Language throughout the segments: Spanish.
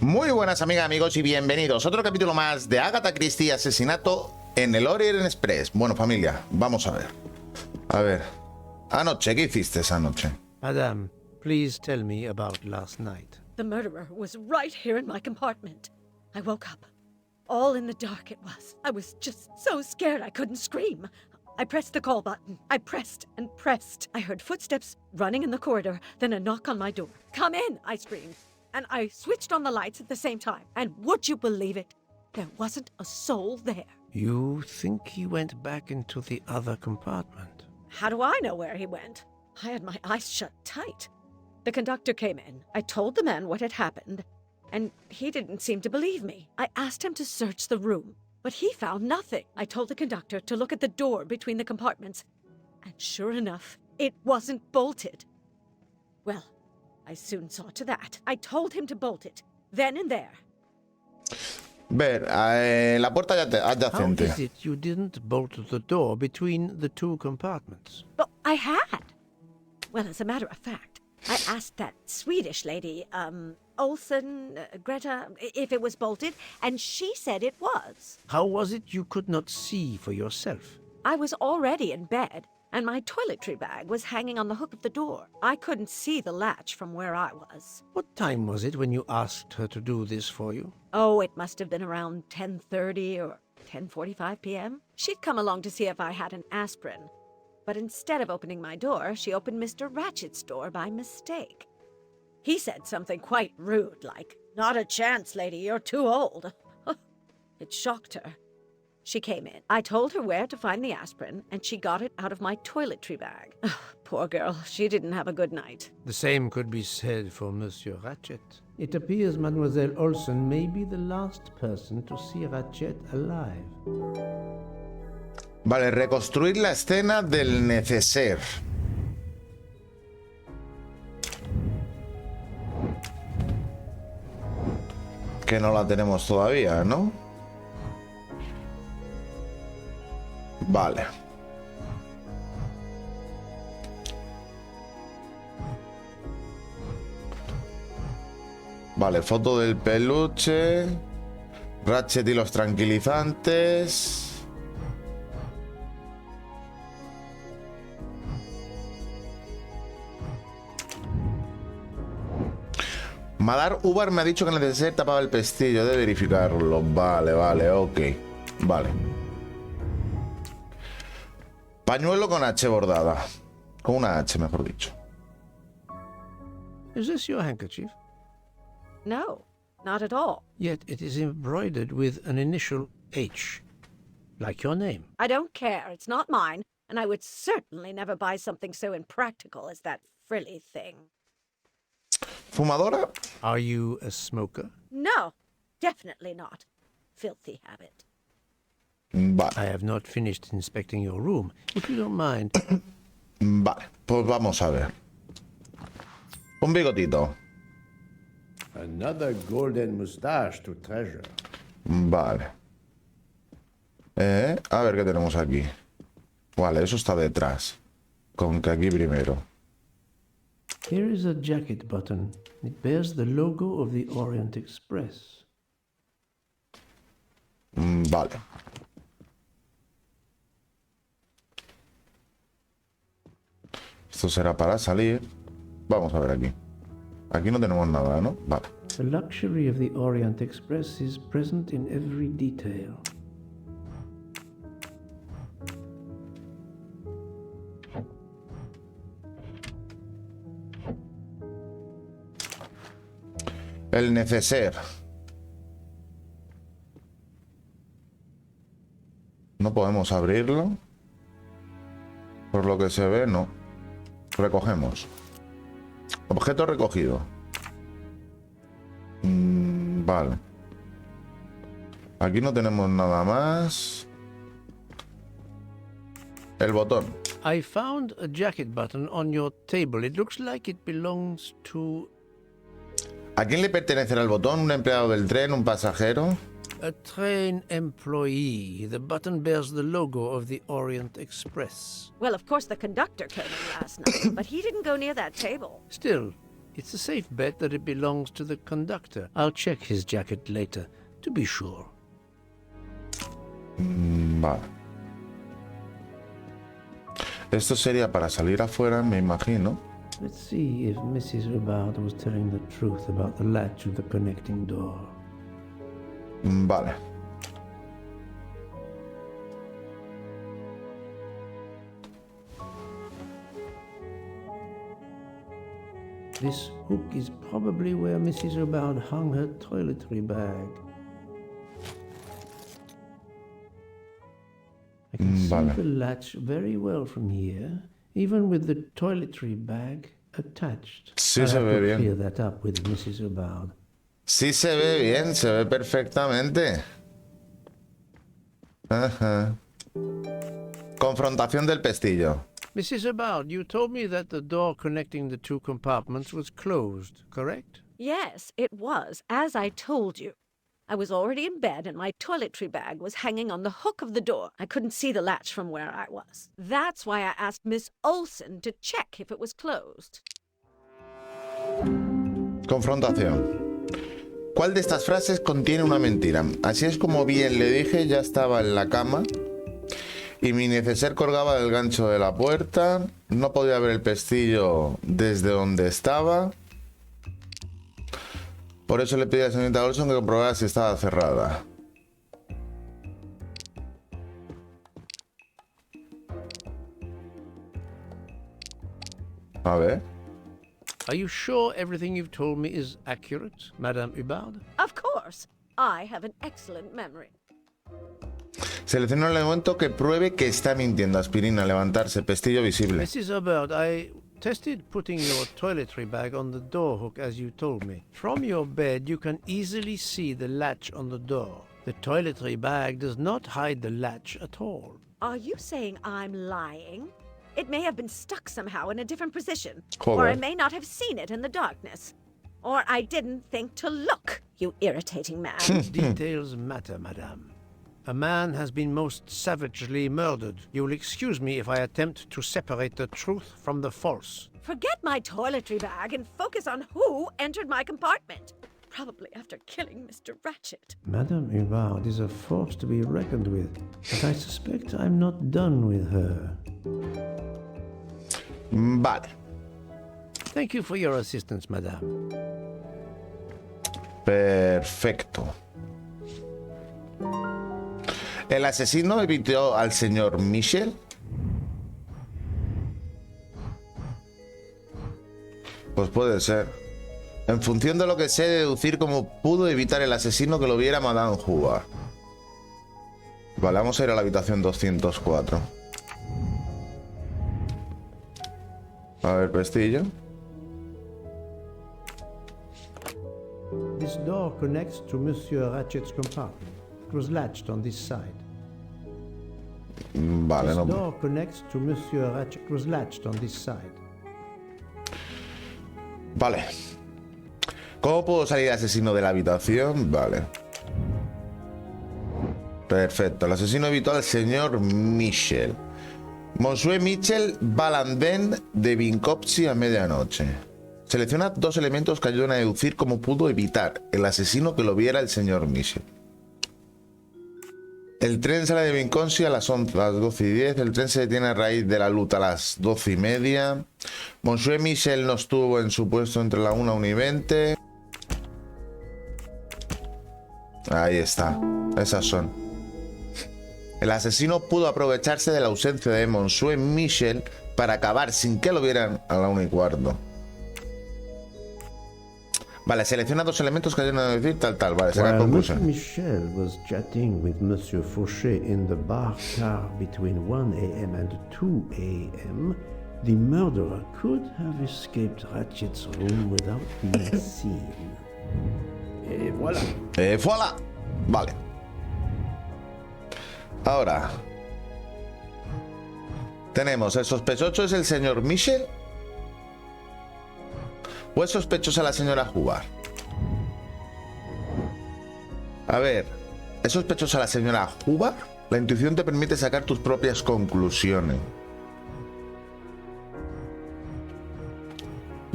Muy buenas amigas, amigos y bienvenidos a otro capítulo más de Agatha Christie, Asesinato en el Orient Express. Bueno, familia, vamos a ver. A ver, anoche, ¿qué hiciste esa noche? Madame, please tell me about last night. The murderer was right here in my compartment. I woke up. All in the dark it was. I was just so scared I couldn't scream. I pressed the call button. I pressed and pressed. I heard footsteps running in the corridor, then a knock on my door. "Come in," I screamed. And I switched on the lights at the same time. And would you believe it? There wasn't a soul there. You think he went back into the other compartment? How do I know where he went? I had my eyes shut tight. The conductor came in. I told the man what had happened, and he didn't seem to believe me. I asked him to search the room, but he found nothing. I told the conductor to look at the door between the compartments, and sure enough, it wasn't bolted. Well, I soon saw to that. I told him to bolt it, then and there. Ver, la puerta How adyacente. is it you didn't bolt the door between the two compartments? But I had. Well, as a matter of fact, I asked that Swedish lady, Olsen, Greta, if it was bolted, and she said it was. How was it you could not see for yourself? I was already in bed, and my toiletry bag was hanging on the hook of the door. I couldn't see the latch from where I was. What time was it when you asked her to do this for you? Oh, it must have been around 10:30 or 10:45 p.m. She'd come along to see if I had an aspirin. But instead of opening my door, she opened Mr. Ratchet's door by mistake. He said something quite rude, like, "Not a chance, lady, you're too old." It shocked her. She came in. I told her where to find the aspirin, and she got it out of my toiletry bag. Poor girl, she didn't have a good night. The same could be said for Monsieur Ratchet. It appears Mademoiselle Olsen may be the last person to see Ratchet alive. Vale, reconstruir la escena del neceser. Que no la tenemos todavía, ¿no? Vale. Vale, foto del peluche. Ratchet y los tranquilizantes. Madar Ubar me ha dicho que en el neceser tapaba el pestillo. De verificarlo. Vale, vale, ok. Vale. Pañuelo con H bordada. Con una H, mejor dicho. Is this your handkerchief? No, not at all. Yet it is embroidered with an initial H, like your name. I don't care. It's not mine, and I would certainly never buy something so impractical as that frilly thing. ¿Fumadora? Are you a smoker? No, definitely not. Filthy habit. Vale. I have not finished inspecting your room. If you don't mind. Vale, pues vamos a ver. Un bigotito. Another golden mustache to treasure. Vale. A ver qué tenemos aquí. Vale, eso está detrás. Con que aquí primero. Here is a jacket button. It bears the logo of the Orient Express. Vale. Esto será para salir. Vamos a ver aquí. Aquí no tenemos nada, ¿no? Vale. The luxury of the Orient Express is present in every detail. El neceser. No podemos abrirlo. Por lo que se ve, no. Recogemos. Objeto recogido. Vale. Aquí no tenemos nada más. El botón. I found a jacket button on your table. It looks like it belongs to ¿A quién le pertenecerá el botón? ¿Un empleado del tren? ¿Un pasajero? a train employee. The button bears the logo of the Orient Express. Well, of course the conductor came in last night, but he didn't go near that table. Still, It's a safe bet that it belongs to the conductor. I'll check his jacket later, to be sure. Vale. Esto sería para salir afuera, me imagino. Let's see if Mrs. Hubbard was telling the truth about the latch of the connecting door. Vale. This hook is probably where Mrs. Hubbard hung her toiletry bag. I can see the latch very well from here, even with the toiletry bag attached. Sí, se ve bien. Clear that up with Mrs. Hubbard. Sí se ve bien, se ve perfectamente. Ajá. Confrontación del pestillo. Mrs. Hubbard, you told me that the door connecting the two compartments was closed, correct? Yes, it was, as I told you. I was already in bed and my toiletry bag was hanging on the hook of the door. I couldn't see the latch from where I was. That's why I asked Miss Olsen to check if it was closed. Confrontación. ¿Cuál de estas frases contiene una mentira? Así es como bien le dije, ya estaba en la cama y mi neceser colgaba del gancho de la puerta. No podía ver el pestillo desde donde estaba. Por eso le pedí a la señorita Olson que comprobara si estaba cerrada. A ver. Are you sure everything you've told me is accurate, Madame Hubbard? Of course. I have an excellent memory. Selecciona el elemento que pruebe que está mintiendo. Aspirina, levantarse, pestillo visible. Mrs. Hubbard, I tested putting your toiletry bag on the door hook as you told me. From your bed, you can easily see the latch on the door. The toiletry bag does not hide the latch at all. Are you saying I'm lying? It may have been stuck somehow in a different position. Joder. Or I may not have seen it in the darkness. Or I didn't think to look, you irritating man. Details matter, madame. A man has been most savagely murdered. You will excuse me if I attempt to separate the truth from the false. Forget my toiletry bag and focus on who entered my compartment. Probably after killing Mr. Ratchet. Madame Hubbard is a force to be reckoned with, but I suspect I'm not done with her. Vale. Thank you for your assistance, madame. Perfecto. ¿El asesino evitó al señor Michel? Pues puede ser. En función de lo que sé, deducir cómo pudo evitar el asesino que lo viera Madame Hubbard. Vale, vamos a ir a la habitación 204. A ver, pestillo. This door connects to Monsieur Ratchet's compartment. It was latched on this side. Vale, This no. door connects to Monsieur Ratchet. It was latched on this side. Vale. ¿Cómo puedo salir asesino de la habitación? Vale. Perfecto. El asesino evitó al señor Michel. Monsieur Michel va al andén de Vinkovci a medianoche. Selecciona dos elementos que ayudan a deducir cómo pudo evitar el asesino que lo viera el señor Michel. El tren sale de Vinkovci a las 12:10. El tren se detiene a raíz de la luz a las 12:30. Monsieur Michel no estuvo en su puesto entre la 1:20. Ahí está. Esas son. El asesino pudo aprovecharse de la ausencia de Monsieur Michel para acabar sin que lo vieran a la 1:15. Vale, selecciona dos elementos que ayudan a decir tal. Vale, saca While Monsieur conclusión. Michel was chatting with Monsieur Fauchet in the bar car between 1 a.m. and 2 a.m., the murderer could have escaped Ratchet's room without being seen. Et voilà. Voilà. Vale. Ahora. Tenemos, el sospechoso es el señor Michel. ¿O es sospechosa la señora Hubbard? A ver, ¿es sospechosa la señora Hubbard? La intuición te permite sacar tus propias conclusiones.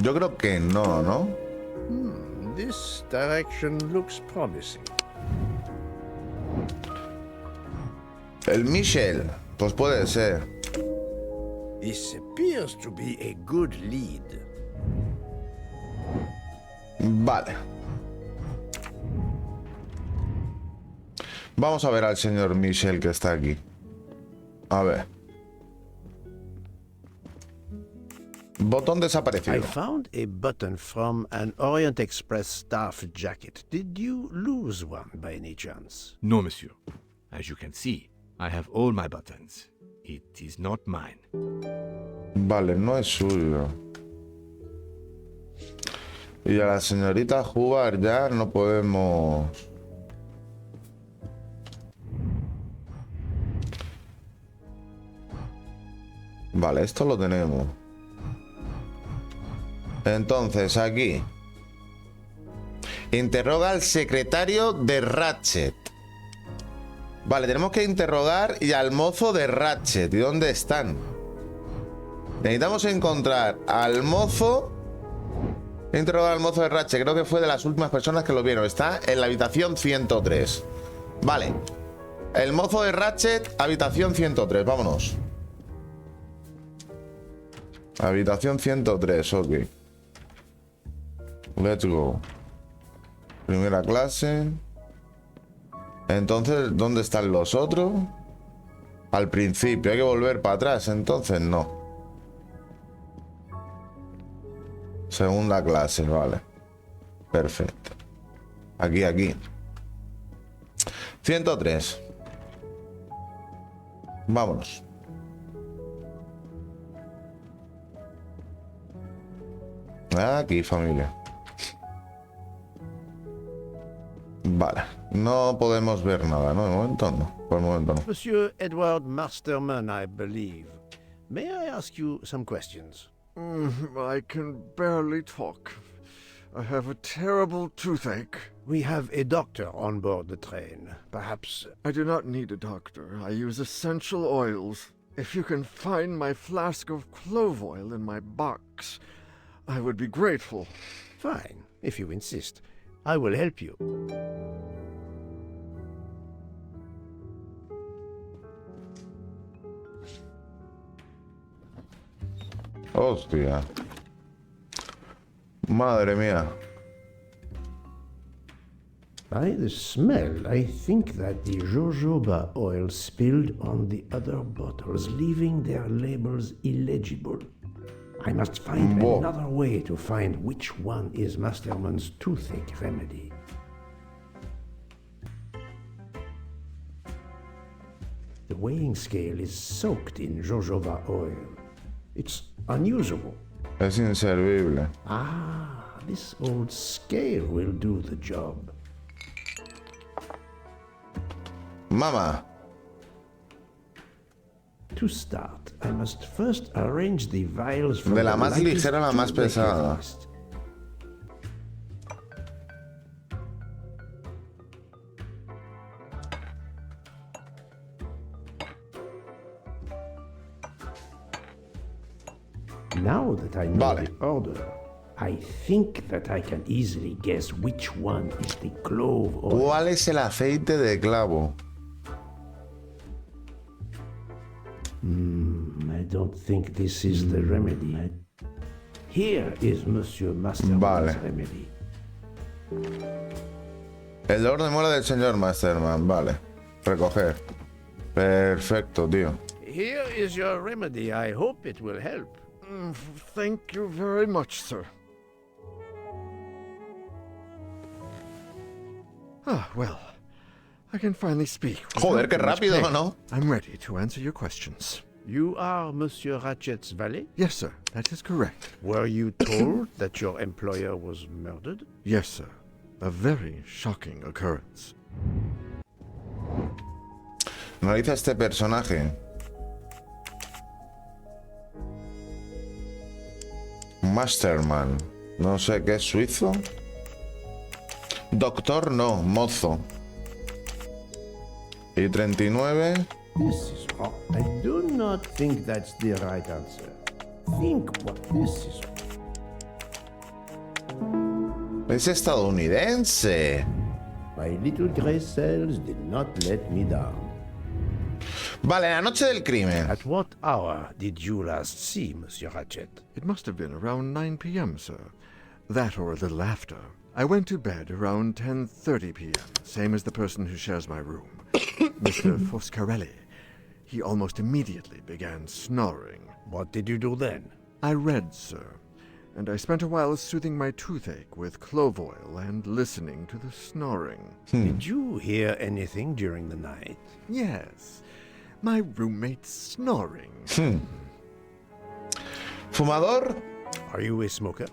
Yo creo que no, ¿no? This direction looks promising. El Michel. Pues puede ser. This appears to be a good lead. Vale. Vamos a ver al señor Michel que está aquí. A ver. Botón I desaparecido. found a button from an Orient Express staff jacket. Did you lose one by any chance? No, monsieur. As you can see, I have all my buttons. It is not mine. Vale, no es suyo. Y a la señorita jugar ya no podemos. Vale, esto lo tenemos. Entonces, aquí. Interroga al secretario de Ratchet. Vale, tenemos que interrogar y al mozo de Ratchet. ¿Y dónde están? Necesitamos encontrar al mozo. Interrogar al mozo de Ratchet. Creo que fue de las últimas personas que lo vieron. Está en la habitación 103. Vale. El mozo de Ratchet, habitación 103. Vámonos. Habitación 103, ok. Let's go. Primera clase. Entonces, ¿dónde están los otros? Al principio, hay que volver para atrás. Entonces, no. Segunda clase, vale. Perfecto. Aquí, aquí. 103. Vámonos. Aquí, familia. Vale. No podemos ver nada, ¿no? De momento no. Por el momento no. Monsieur Edward Masterman, I believe. May I ask you some questions? I can barely talk. I have a terrible toothache. We have a doctor on board the train. Perhaps... I do not need a doctor. I use essential oils. If you can find my flask of clove oil in my box, I would be grateful. Fine, if you insist. I will help you. Hostia. Madre mía. By the smell, I think that the jojoba oil spilled on the other bottles, leaving their labels illegible. I must find Whoa. another way to find which one is Masterman's toothache remedy. The weighing scale is soaked in jojoba oil. It's unusable. Es inservible. Ah, this old scale will do the job. Mamá. To start, I must first arrange the vials from De la the más lightest ligera a la to más the pesada. heaviest. Now that I know Vale. the order, I think that I can easily guess which one is the clove oil. ¿Cuál es el aceite de clavo? I don't think this is the remedy. Here is Monsieur Masterman's Vale. remedy. El dolor de muela del señor Masterman. Vale. Recoger. Perfecto, tío. Here is your remedy. I hope it will help. Thank you very much, sir. Well, I can finally speak. Joder, without qué too much rápido, pain. ¿no? I'm ready to answer your questions. You are Monsieur Ratchet's valet? Yes, sir, that is correct. Were you told that your employer was murdered? Yes, sir. A very shocking occurrence. Analiza este personaje. Masterman. No sé qué es suizo. Doctor no, mozo. Y 39. This is wrong. I do not think that's the right answer. Think what this is. Es estadounidense. My little gray cells did not let me down. Vale, la noche del crimen. At what hour did you last see Monsieur Ratchet? It must have been around 9 p.m., sir. That or a little after. I went to bed around 10:30 p.m., same as the person who shares my room. Mr. Foscarelli. He almost immediately began snoring. What did you do then? I read, sir, and I spent a while soothing my toothache with clove oil and listening to the snoring. Did you hear anything during the night? Yes, my roommate's snoring. Fumador. Are you a smoker?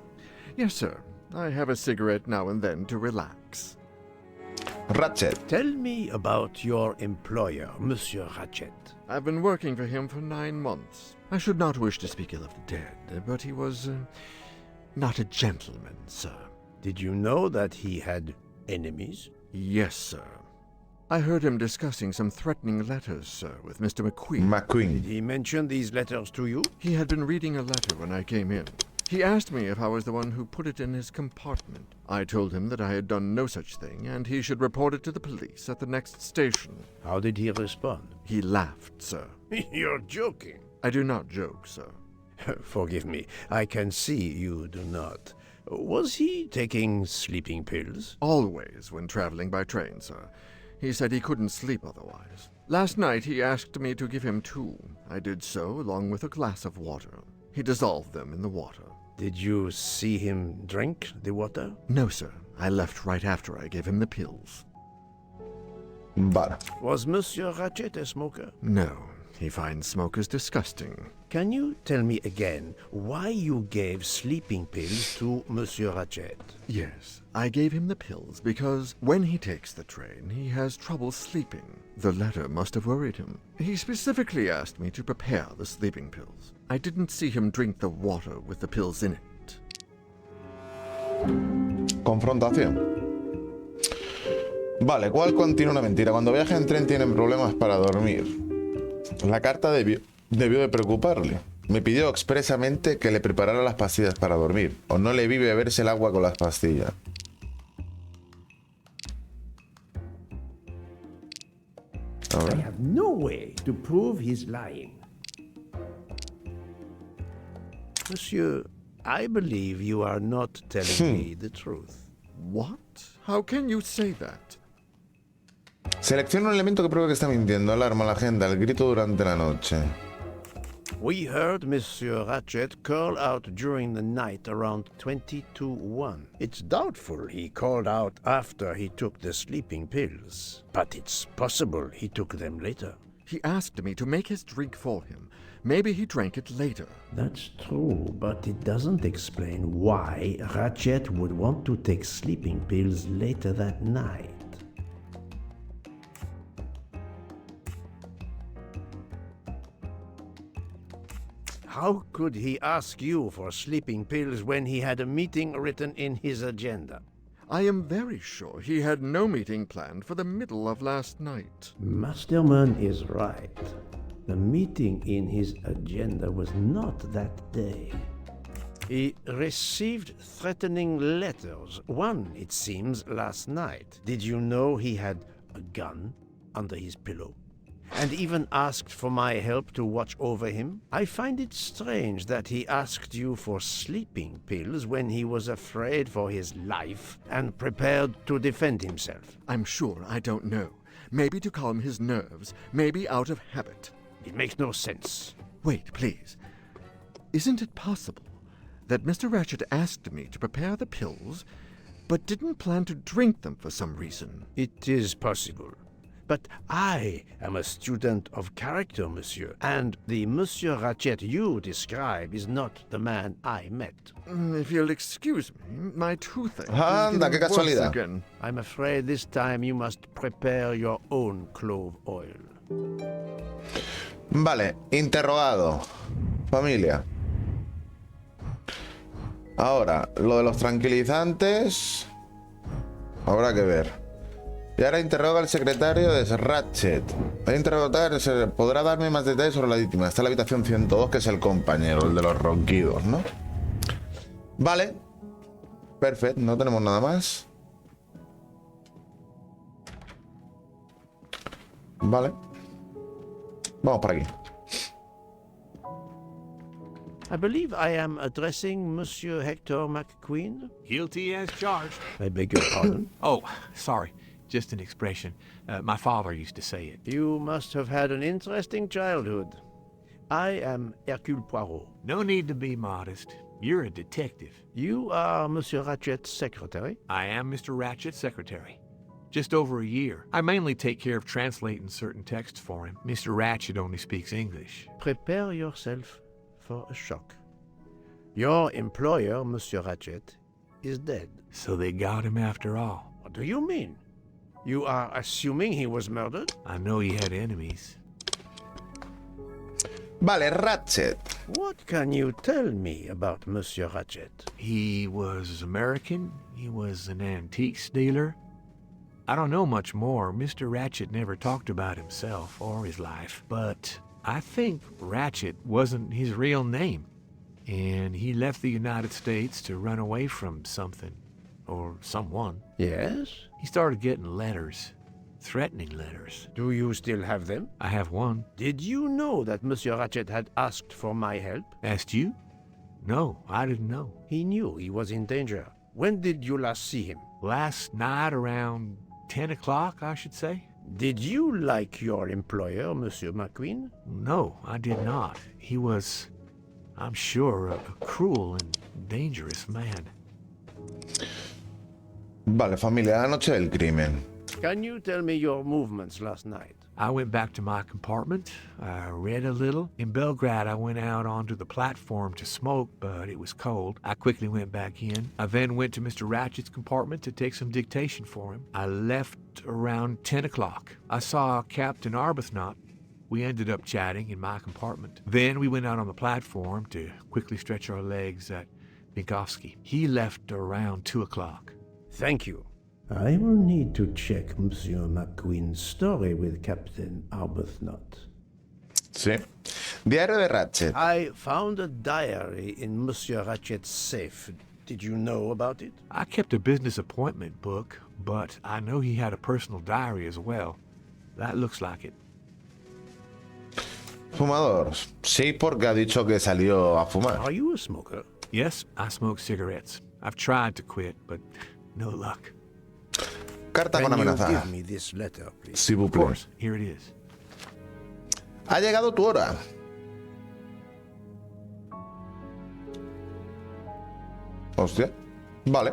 Yes, sir. I have a cigarette now and then to relax. Ratchet. Tell me about your employer, Monsieur Ratchet. I've been working for him for 9 months. I should not wish to speak ill of the dead, but he was not a gentleman, sir. Did you know that he had enemies? Yes, sir. I heard him discussing some threatening letters, sir, with Mr. McQueen. Did McQueen. he mention these letters to you? He had been reading a letter when I came in. He asked me if I was the one who put it in his compartment. I told him that I had done no such thing, and he should report it to the police at the next station. How did he respond? He laughed, sir. You're joking. I do not joke, sir. Forgive me, I can see you do not. Was he taking sleeping pills? Always when traveling by train, sir. He said he couldn't sleep otherwise. Last night he asked me to give him 2. I did so, along with a glass of water. He dissolved them in the water. Did you see him drink the water? No, sir. I left right after I gave him the pills. Vale. Was Monsieur Ratchet a smoker? No, he finds smokers disgusting. Can you tell me again why you gave sleeping pills to Monsieur Ratchet? Yes, I gave him the pills because when he takes the train, he has trouble sleeping. The letter must have worried him. He specifically asked me to prepare the sleeping pills. I didn't see him drink the water with the pills in it. Confrontación. Vale, ¿cuál contiene una mentira? Cuando viaja en tren tienen problemas para dormir. La carta debió de preocuparle. Me pidió expresamente que le preparara las pastillas para dormir, o no le vi beberse el agua con las pastillas. A I ver. have no way to prove he's lying. Monsieur, I believe you are not telling me the truth. What? How can you say that? Selecciona un elemento que pruebe que está mintiendo. Alarma, la agenda, el grito durante la noche. We heard Monsieur Ratchet call out during the night around 22:01. It's doubtful he called out after he took the sleeping pills, but it's possible he took them later. He asked me to make his drink for him. Maybe he drank it later. That's true, but it doesn't explain why Ratchet would want to take sleeping pills later that night. How could he ask you for sleeping pills when he had a meeting written in his agenda? I am very sure he had no meeting planned for the middle of last night. Masterman is right. The meeting in his agenda was not that day. He received threatening letters, one, it seems, last night. Did you know he had a gun under his pillow? And even asked for my help to watch over him? I find it strange that he asked you for sleeping pills when he was afraid for his life and prepared to defend himself. I'm sure I don't know. Maybe to calm his nerves, maybe out of habit. It makes no sense. Wait, please. Isn't it possible that Mr. Ratchet asked me to prepare the pills, but didn't plan to drink them for some reason? It is possible. But I am a student of character, monsieur, and the Monsieur Ratchet you describe is not the man I met. If you'll excuse me, my toothache Anda, is qué getting worse casualidad. again. I'm afraid this time you must prepare your own clove oil. Vale, interrogado. Familia. Ahora, lo de los tranquilizantes. Habrá que ver. Y ahora interroga al secretario de Ratchet. El interrogatorio podrá darme más detalles sobre la víctima. Está en la habitación 102, que es el compañero, el de los ronquidos, ¿no? Vale. Perfecto, no tenemos nada más. Vale. Vamos por aquí. I believe I am addressing Monsieur Hector McQueen. Guilty as charged. I beg your pardon. Oh, sorry. Just an expression. My father used to say it. You must have had an interesting childhood. I am Hércules Poirot. No need to be modest. You're a detective. You are Monsieur Ratchet's secretary? I am Mr. Ratchet's secretary. Just over a year. I mainly take care of translating certain texts for him. Mr. Ratchet only speaks English. Prepare yourself for a shock. Your employer, Monsieur Ratchet, is dead. So they got him after all. What do you mean? You are assuming he was murdered? I know he had enemies. Vale, Ratchet. What can you tell me about Monsieur Ratchet? He was American. He was an antiques dealer. I don't know much more. Mr. Ratchet never talked about himself or his life. But I think Ratchet wasn't his real name. And he left the United States to run away from something. Or someone. Yes? He started getting letters. Threatening letters. Do you still have them? I have one. Did you know that Monsieur Ratchet had asked for my help? Asked you? No, I didn't know. He knew he was in danger. When did you last see him? Last night around 10 o'clock, I should say. Did you like your employer, Monsieur McQueen? No, I did not. He was, I'm sure, a cruel and dangerous man. Vale, familia, la noche del crimen. Can you tell me your movements last night? I went back to my compartment. I read a little. In Belgrade, I went out onto the platform to smoke, but it was cold. I quickly went back in. I then went to Mr. Ratchet's compartment to take some dictation for him. I left around 10 o'clock. I saw Captain Arbuthnot. We ended up chatting in my compartment. Then we went out on the platform to quickly stretch our legs at Binkovsky. He left around 2 o'clock. Thank you. I will need to check Monsieur McQueen's story with Captain Arbuthnot. Sí. Diario de Ratchet. I found a diary in Monsieur Ratchet's safe. Did you know about it? I kept a business appointment book, but I know he had a personal diary as well. That looks like it. Fumador. Sí, porque ha dicho que salió a fumar. Are you a smoker? Yes, I smoke cigarettes. I've tried to quit, but no luck. Carta con Can you amenaza. give me this letter, please? S'il vous Of plaît. course, here it is. Ha llegado tu hora. Hostia. Vale.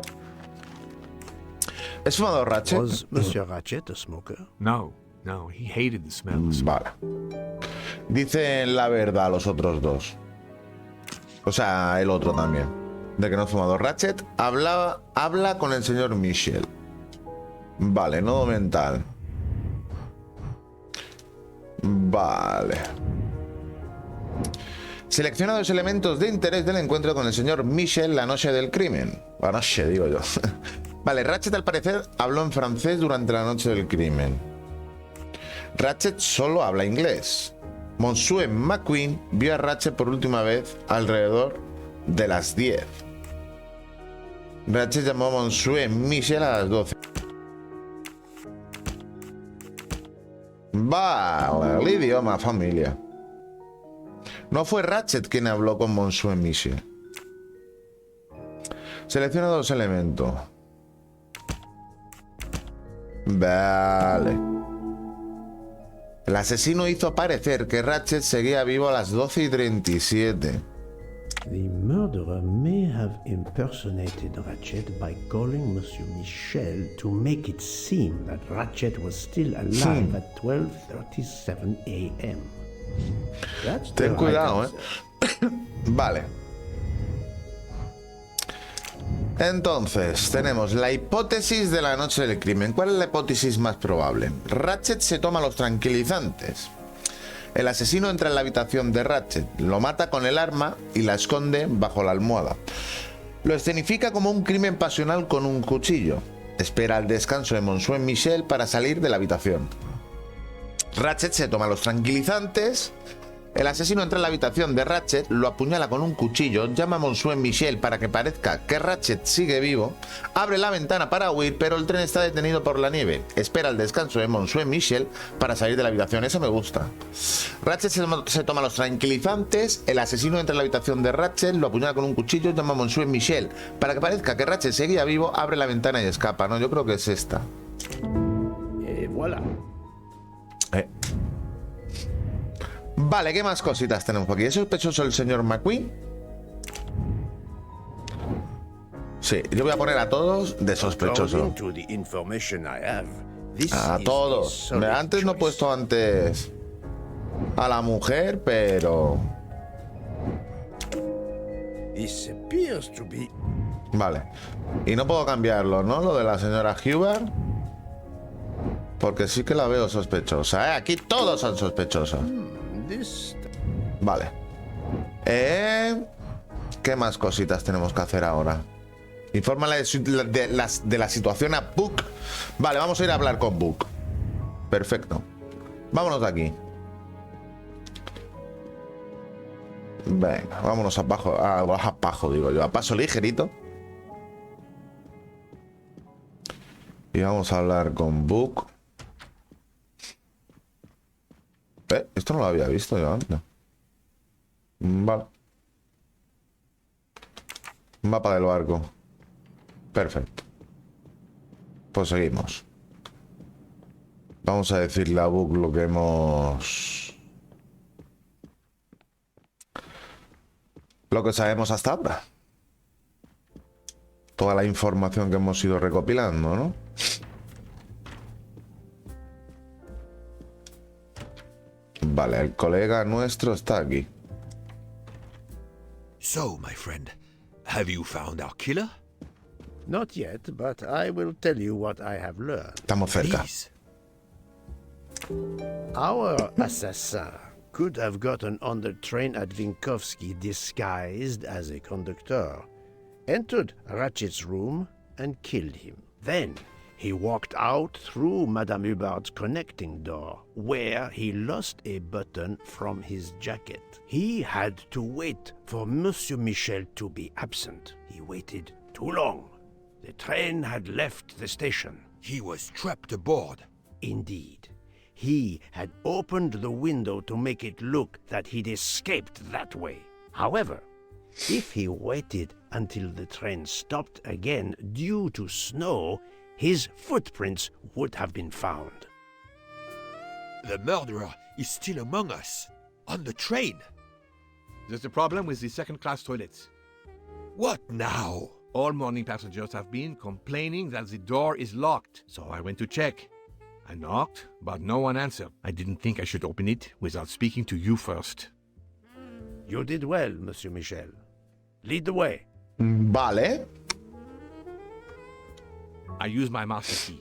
¿Es fumador Ratchet? Was Monsieur Ratchet a smoker? No, he hated the smell of smoke. Vale. Dicen la verdad los otros dos. O sea, el otro también. De que no es fumador. Ratchet habla con el señor Michel. Vale, nodo mental. Vale. Selecciona dos elementos de interés del encuentro con el señor Michel la noche del crimen. La noche, digo yo. Vale, Ratchet al parecer habló en francés durante la noche del crimen. Ratchet solo habla inglés. Monsieur McQueen vio a Ratchet por última vez alrededor de las 10. Ratchet llamó a Monsieur Michel a las 12. Vale, el idioma, familia. No fue Ratchet quien habló con Monsieur Michel. Selecciona dos elementos. Vale. El asesino hizo parecer que Ratchet seguía vivo a las 12:37. The murderer may have impersonated Ratchet by calling Monsieur Michel to make it seem that Ratchet was still alive at 12:37 a.m. That's the Ten cuidado, right answer. Vale. Entonces, tenemos la hipótesis de la noche del crimen. ¿Cuál es la hipótesis más probable? Ratchet se toma los tranquilizantes. El asesino entra en la habitación de Ratchet, lo mata con el arma y la esconde bajo la almohada. Lo escenifica como un crimen pasional con un cuchillo. Espera el descanso de Monsieur Michel para salir de la habitación. Ratchet se toma los tranquilizantes El asesino entra en la habitación de Ratchet, lo apuñala con un cuchillo, llama a Monsieur Michel para que parezca que Ratchet sigue vivo, abre la ventana para huir, pero el tren está detenido por la nieve. Espera el descanso de Monsieur Michel para salir de la habitación. Eso me gusta. Ratchet se toma los tranquilizantes, el asesino entra en la habitación de Ratchet, lo apuñala con un cuchillo, llama a Monsieur Michel para que parezca que Ratchet seguía vivo, abre la ventana y escapa. No, yo creo que es esta. Voilà. Vale, ¿qué más cositas tenemos aquí? ¿Es sospechoso el señor McQueen? Sí, yo voy a poner a todos de sospechoso. A todos. Antes no he puesto antes a la mujer, pero... Vale. Y no puedo cambiarlo, ¿no? Lo de la señora Huber. Porque sí que la veo sospechosa, ¿eh? Aquí todos son sospechosos. Vale. ¿Qué más cositas tenemos que hacer ahora? Infórmale de la situación a Book. Vale, vamos a ir a hablar con Book. Perfecto. Vámonos de aquí. Venga, vámonos a pajo, digo yo. A paso ligerito. Y vamos a hablar con Book. Esto no lo había visto yo antes. Vale. Mapa del barco. Perfecto. Pues seguimos. Vamos a decirle a Book lo que hemos... Lo que sabemos hasta ahora. Toda la información que hemos ido recopilando, ¿no? Vale, el colega nuestro está aquí. So, my friend, have you found our killer? Not yet, but I will tell you what I have learned. Estamos cerca. Please. Our assassin could have gotten on the train at Vinkovsky disguised as a conductor, entered Ratchet's room and killed him. Then he walked out through Madame Hubbard's connecting door, where he lost a button from his jacket. He had to wait for Monsieur Michel to be absent. He waited too long. The train had left the station. He was trapped aboard. Indeed. He had opened the window to make it look that he'd escaped that way. However, if he waited until the train stopped again due to snow, his footprints would have been found. The murderer is still among us, on the train. There's a problem with the second-class toilets. What now? All morning passengers have been complaining that the door is locked, so I went to check. I knocked, but no one answered. I didn't think I should open it without speaking to you first. You did well, Monsieur Michel. Lead the way. Vale. I use my master key.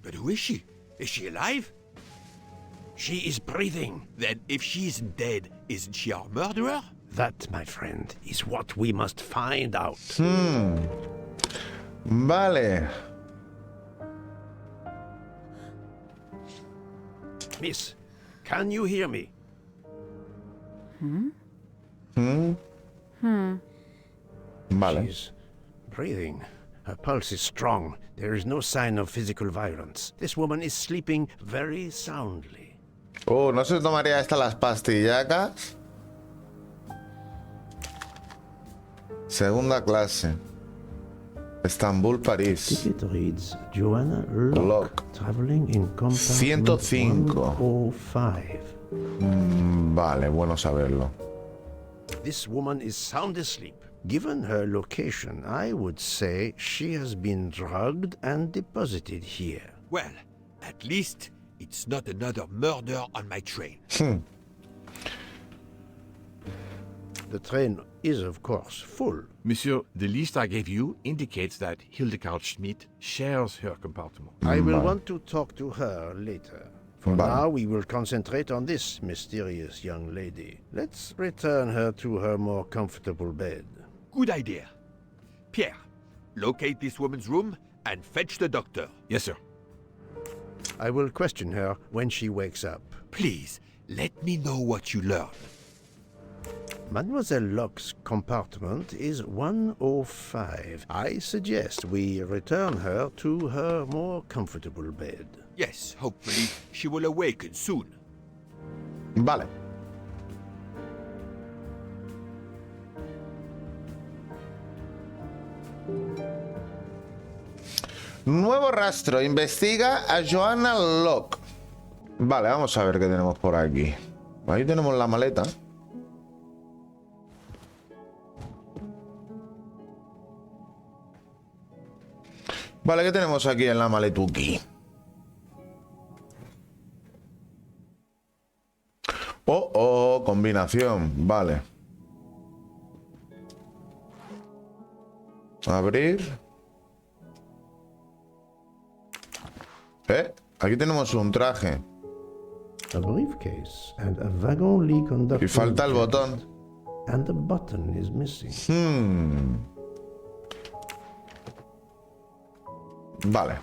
But who is she? Is she alive? She is breathing. Then if she isn't dead, isn't she our murderer? That, my friend, is what we must find out. Vale. Miss, can you hear me? Vale. She's breathing. Her pulse is strong. There is no sign of physical violence. This woman is sleeping very soundly. ¿No se tomaría esta las pastillacas? Segunda clase. Estambul, París. Ticket reads Joanna Locke, Locke. traveling in compartment 105. 105. Vale, bueno saberlo. This woman is sound asleep. Given her location, I would say she has been drugged and deposited here. Well, at least it's not another murder on my train. The train is, of course, full. Monsieur, the list I gave you indicates that Hildegard Schmidt shares her compartment. I will want to talk to her later. For Vale. now, we will concentrate on this mysterious young lady. Let's return her to her more comfortable bed. Good idea. Pierre, locate this woman's room and fetch the doctor. Yes, sir. I will question her when she wakes up. Please, let me know what you learn. Mademoiselle Locke's compartment is 105. I suggest we return her to her more comfortable bed. Yes, hopefully she will awaken soon. Vale. Nuevo rastro. Investiga a Joanna Locke. Vale, vamos a ver qué tenemos por aquí. Ahí tenemos la maleta. Vale, ¿qué tenemos aquí en la maletuki? Oh, combinación. Vale. Abrir. Aquí tenemos un traje. A briefcase and a wagon conductor. Y falta el botón. And the button is missing. Vale.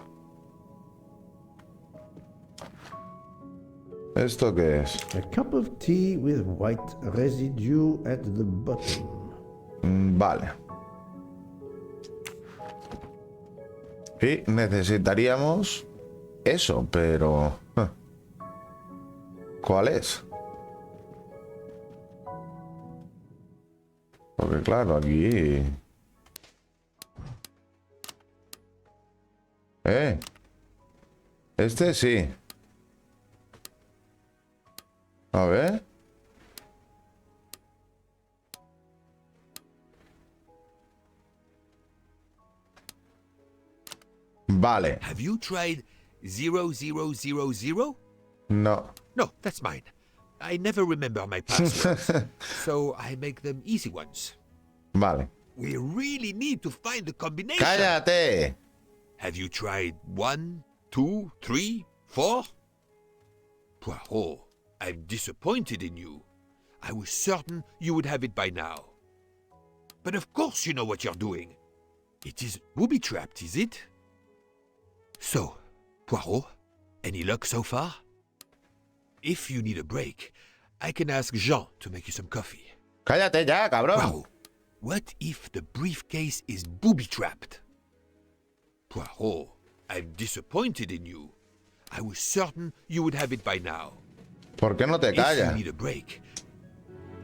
¿Esto qué es? A cup of tea with white residue at the bottom. Vale. Y necesitaríamos eso, pero... ¿Cuál es? Porque claro, aquí... Este sí. A ver. Vale. Have you tried 0000? No. No, that's mine. I never remember my passwords, so I make them easy ones. Vale. We really need to find the combination. ¡Cállate! Have you tried 1, 2, 3, 4? Poirot, I'm disappointed in you. I was certain you would have it by now. But of course you know what you're doing. It is booby-trapped, is it? So, Poirot, any luck so far? If you need a break, I can ask Jean to make you some coffee. ¡Cállate ya, cabrón! Poirot, what if the briefcase is booby-trapped? Poirot, I'm disappointed in you. I was certain you would have it by now. ¿Por qué no te If you callas? need a break,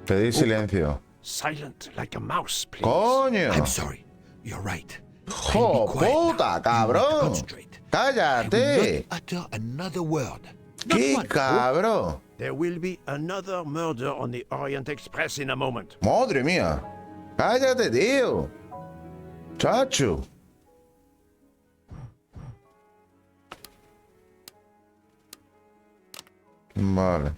Pedí silencio. Silent like a mouse, please. ¡Coño! I'm sorry. You're right. ¡Jo, puta, cabrón! Concentrate. ¡Cállate! Not utter another word. Not ¡Qué one. cabrón! There will be another murder on the Orient Express in a moment. ¡Madre mía! ¡Cállate, tío! ¡Chacho! Vale.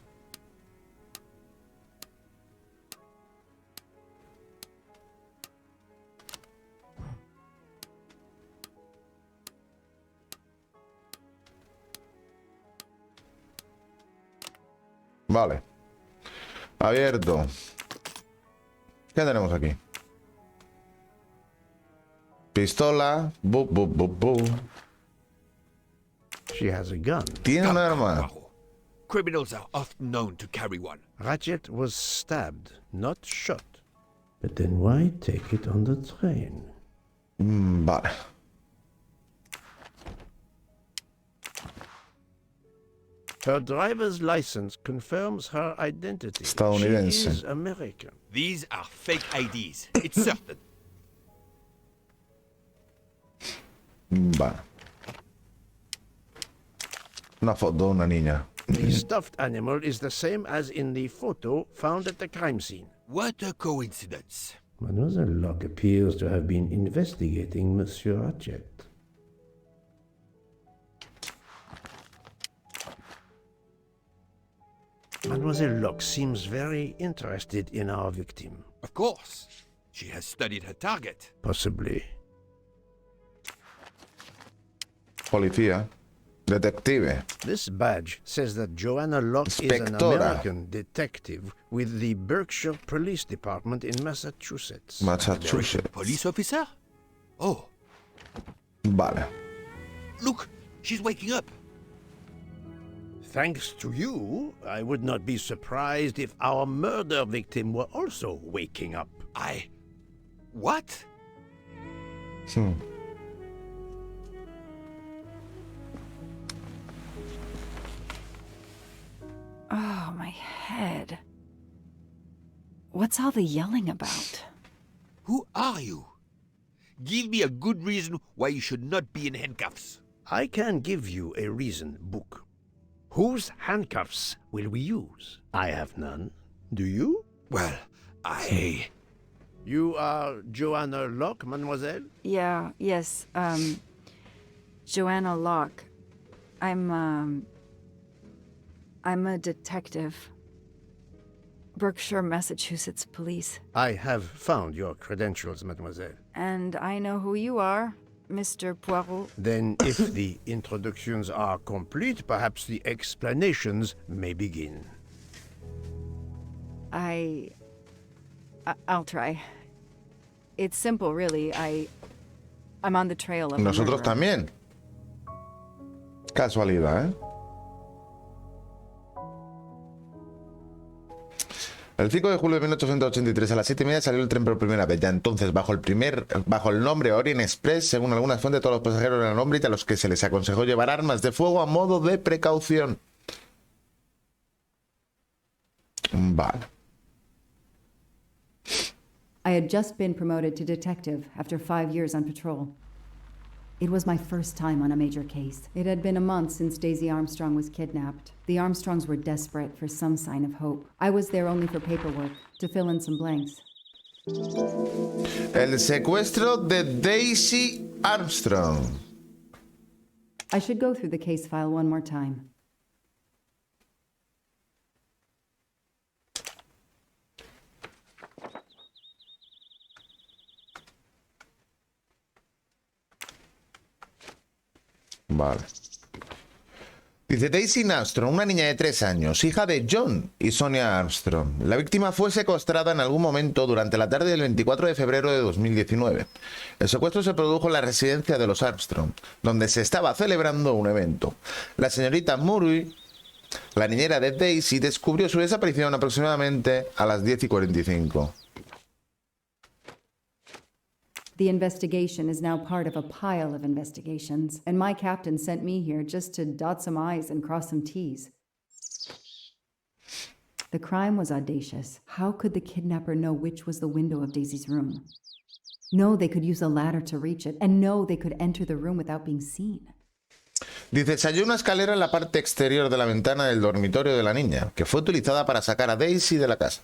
Vale. Abierto. ¿Qué tenemos aquí? Pistola. Bu, bu, bu, bu. She has a gun. Tiene un arma. Poirot. Criminals are often known to carry one. Ratchet was stabbed, not shot. But then why take it on the train? Vale. Her driver's license confirms her identity. Estadounidense. She is American. These are fake IDs. It's certain. Vale. Una foto de una niña. The stuffed animal is the same as in the photo found at the crime scene. What a coincidence. Mademoiselle Locke appears to have been investigating Monsieur Ratchet. Mademoiselle Locke seems very interested in our victim. Of course. She has studied her target. Possibly. Policía. Detective. This badge says that Joanna Locke is an Inspectora. American detective with the Berkshire Police Department in Massachusetts. Massachusetts. Police officer? Oh, Vale. look, she's waking up. thanks to you, I would not be surprised if our murder victim were also waking up. What? Oh, my head. What's all the yelling about? Who are you? Give me a good reason why you should not be in handcuffs. I can give you a reason, Book. Whose handcuffs will we use? I have none. Do you? Well, You are Joanna Locke, mademoiselle? Yes, Joanna Locke. I'm a detective. Berkshire, Massachusetts Police. I have found your credentials, mademoiselle. And I know who you are, Mr. Poirot. Then, if the introductions are complete, perhaps the explanations may begin. I'll try. It's simple, really. I'm on the trail of a Nosotros murderer. también. Casualidad, ¿eh? El 5 de julio de 1883 a las 7:30 salió el tren por primera vez. Ya entonces, bajo el nombre Orient Express, según algunas fuentes, todos los pasajeros eran hombres a los que se les aconsejó llevar armas de fuego a modo de precaución. Vale. I had just been promoted to detective after 5 years on patrol. It was my first time on a major case. It had been a month since Daisy Armstrong was kidnapped. The Armstrongs were desperate for some sign of hope. I was there only for paperwork, to fill in some blanks. El secuestro de Daisy Armstrong. I should go through the case file one more time. Vale. Dice Daisy Armstrong, una niña de 3 años, hija de John y Sonia Armstrong. La víctima fue secuestrada en algún momento durante la tarde del 24 de febrero de 2019. El secuestro se produjo en la residencia de los Armstrong, donde se estaba celebrando un evento. La señorita Murray, la niñera de Daisy, descubrió su desaparición aproximadamente a las 10:45. The investigation is now part of a pile of investigations, and my captain sent me here just to dot some I's and cross some T's. The crime was audacious. How could the kidnapper know which was the window of Daisy's room? No, they could use a ladder to reach it, and no, they could enter the room without being seen. Dice, se halló una escalera en la parte exterior de la ventana del dormitorio de la niña, que fue utilizada para sacar a Daisy de la casa.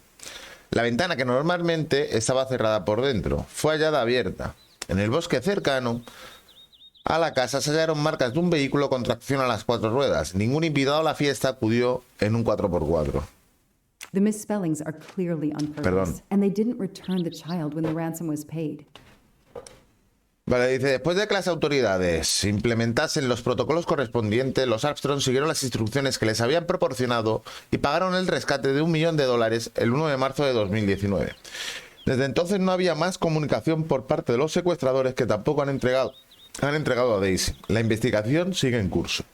La ventana, que normalmente estaba cerrada por dentro, fue hallada abierta. En el bosque cercano a la casa se hallaron marcas de un vehículo con tracción a las 4 ruedas. Ningún invitado a la fiesta acudió en un 4x4. The misspellings are clearly on purpose, Perdón. and they didn't return the child when the ransom was paid. Vale, dice, después de que las autoridades implementasen los protocolos correspondientes, los Armstrong siguieron las instrucciones que les habían proporcionado y pagaron el rescate de $1 millón el 1 de marzo de 2019. Desde entonces no había más comunicación por parte de los secuestradores, que tampoco han entregado a Daisy. La investigación sigue en curso.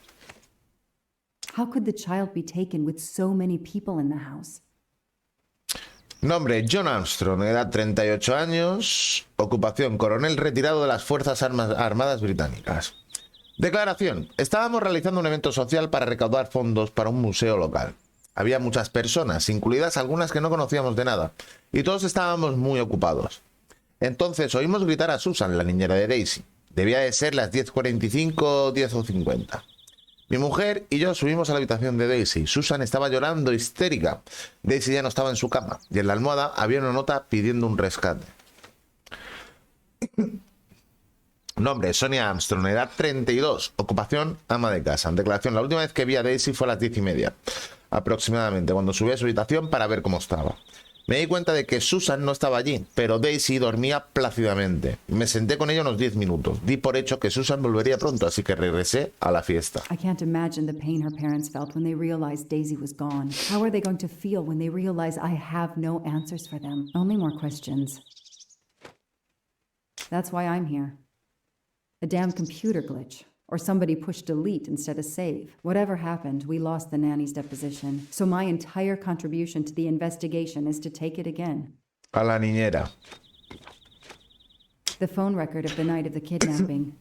How could the child be taken with so many people in the house? Nombre, John Armstrong, edad 38 años, ocupación, coronel retirado de las Fuerzas Armadas Británicas. Declaración, estábamos realizando un evento social para recaudar fondos para un museo local. Había muchas personas, incluidas algunas que no conocíamos de nada, y todos estábamos muy ocupados. Entonces oímos gritar a Susan, la niñera de Daisy. Debía de ser las 10:45, 10:50. Mi mujer y yo subimos a la habitación de Daisy. Susan estaba llorando histérica. Daisy ya no estaba en su cama y en la almohada había una nota pidiendo un rescate. Nombre, Sonia Armstrong, edad 32, ocupación, ama de casa. En declaración, la última vez que vi a Daisy fue a las 10:30 aproximadamente, cuando subí a su habitación para ver cómo estaba. Me di cuenta de que Susan no estaba allí, pero Daisy dormía plácidamente. Me senté con ella unos 10 minutos. Di por hecho que Susan volvería pronto, así que regresé a la fiesta. I can't imagine the pain her parents felt when they realized Daisy was gone. How are they going to feel when they realize I have no answers for them? Only more questions. That's why I'm here. A damn computer glitch. Or somebody pushed delete instead of save. Whatever happened, we lost the nanny's deposition. So my entire contribution to the investigation is to take it again. A la niñera. The phone record of the night of the kidnapping.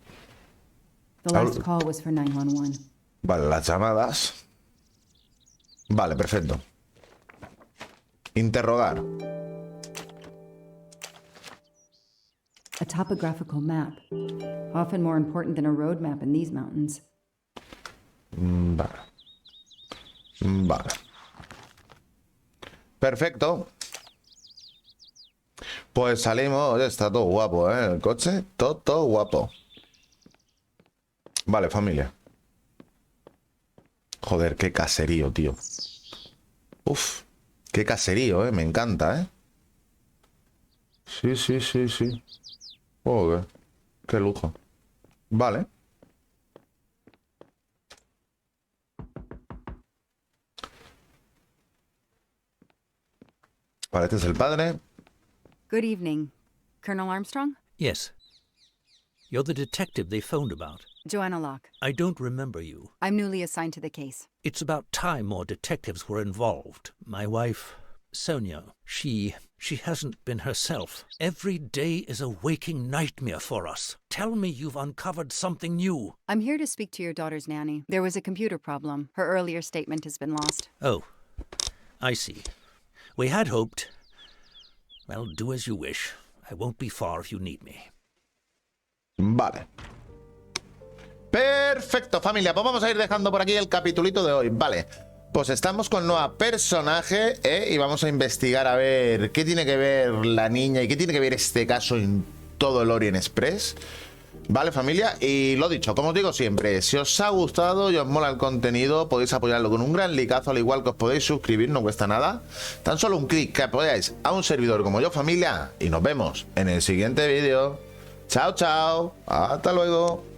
The last call was for 911. Vale, las llamadas. Vale, perfecto. Interrogar. A topographical map. Often more important than a road map in these mountains. Vale. Vale. Perfecto. Pues salimos. Oye, está todo guapo, ¿eh? El coche, todo guapo. Vale, familia. Joder, qué caserío, tío. Uf, qué caserío, me encanta, Sí. Joder, qué lujo. Vale. Vale, este es el padre. Good evening. Colonel Armstrong? Yes. You're the detective they phoned about. Joanna Locke. I don't remember you. I'm newly assigned to the case. It's about time more detectives were involved. My wife, Sonia, she hasn't been herself. Every day is a waking nightmare for us. Tell me you've uncovered something new. I'm here to speak to your daughter's nanny. There was a computer problem. Her earlier statement has been lost. Oh, I see. We had hoped. Well, do as you wish. I won't be far if you need me. Vale. Perfecto, familia. Pues vamos a ir dejando por aquí el capitulito de hoy. Vale. Pues estamos con nueva personaje, y vamos a investigar a ver qué tiene que ver la niña y qué tiene que ver este caso en todo el Orient Express. Vale, familia, y lo dicho, como os digo siempre, si os ha gustado y os mola el contenido, podéis apoyarlo con un gran likeazo, al igual que os podéis suscribir, no cuesta nada. Tan solo un clic que apoyáis a un servidor como yo, familia, y nos vemos en el siguiente vídeo. Chao, chao, hasta luego.